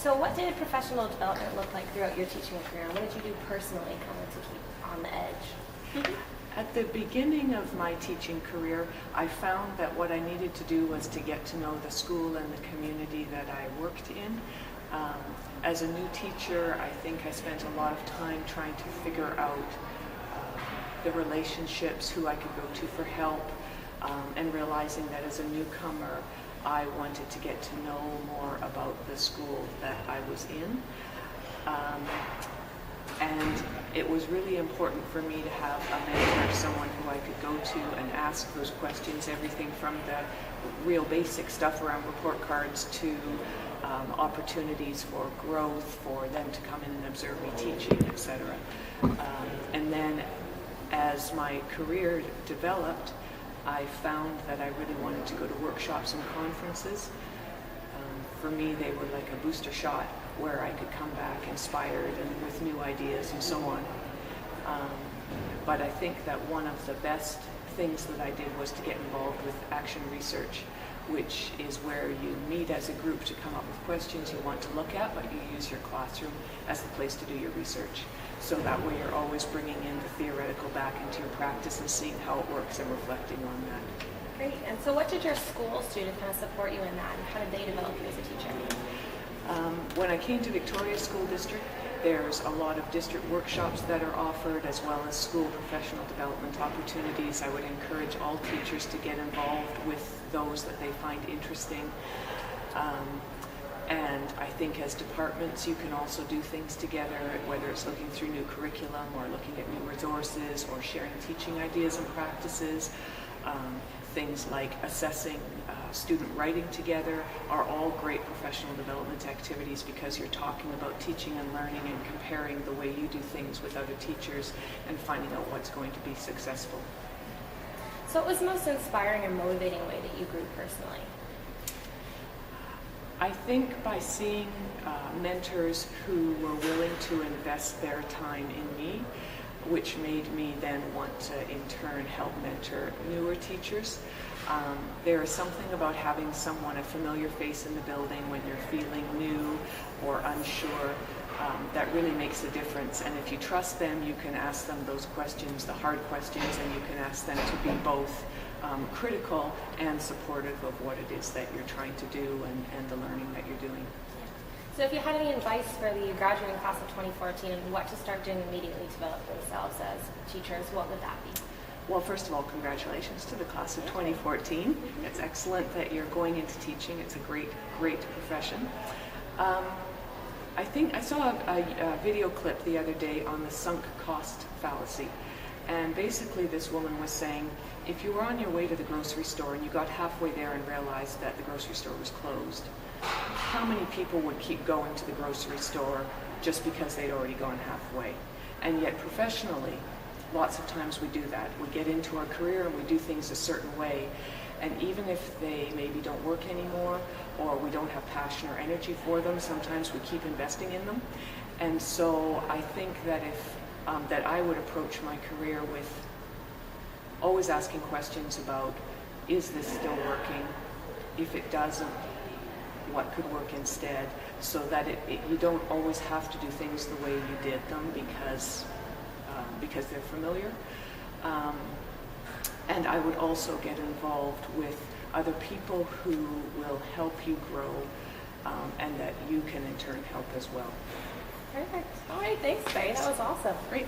So what did professional development look like throughout your teaching career? What did you do personally kind of to keep on the edge? At the beginning of my teaching career, I found that what I needed to do was to get to know the school and the community that I worked in. As a new teacher, I think I spent a lot of time trying to figure out the relationships, who I could go to for help, and realizing that as a newcomer, I wanted to get to know more about the school that I was in. And it was really important for me to have a mentor, someone who I could go to and ask those questions, everything from the real basic stuff around report cards to opportunities for growth, for them to come in and observe me teaching, etc. And then as my career developed, I found that I really wanted to go to workshops and conferences. For me, they were like a booster shot where I could come back inspired and with new ideas and so on. But I think that one of the best things that I did was to get involved with action research, which is where you meet as a group to come up with questions you want to look at, but you use your classroom as the place to do your research. So that way you're always bringing in the theoretical back into your practice and seeing how it works and reflecting on that. Great. And so what did your schools do to kind of support you in that, and how did they develop you as a teacher? When I came to Victoria School District, there's a lot of district workshops that are offered, as well as school professional development opportunities. I would encourage all teachers to get involved with those that they find interesting. And I think as departments, you can also do things together, whether it's looking through new curriculum or looking at new resources or sharing teaching ideas and practices. Things like assessing student writing together are all great professional development activities, because you're talking about teaching and learning and comparing the way you do things with other teachers and finding out what's going to be successful. So what was the most inspiring or motivating way that you grew personally? I think by seeing mentors who were willing to invest their time in me, which made me then want to in turn help mentor newer teachers. There is something about having someone, a familiar face in the building when you're feeling new or unsure, that really makes a difference. And if you trust them, you can ask them those questions, the hard questions, and you can ask them to be both critical and supportive of what it is that you're trying to do and the learning that you're doing. So if you had any advice for the graduating class of 2014 and what to start doing immediately to develop themselves as teachers, what would that be? Well, first of all, congratulations to the class of 2014. It's excellent that you're going into teaching. It's a great, great profession. I think I saw a video clip the other day on the sunk cost fallacy. And basically this woman was saying, if you were on your way to the grocery store and you got halfway there and realized that the grocery store was closed, how many people would keep going to the grocery store just because they'd already gone halfway? And yet professionally, lots of times we do that. We get into our career and we do things a certain way, and even if they maybe don't work anymore or we don't have passion or energy for them, sometimes we keep investing in them. And so I think that that I would approach my career with always asking questions about, is this still working? If it doesn't, what could work instead, so that you don't always have to do things the way you did them because they're familiar. And I would also get involved with other people who will help you grow, and that you can in turn help as well. Perfect. All right, thanks, Barry. That was awesome. Great.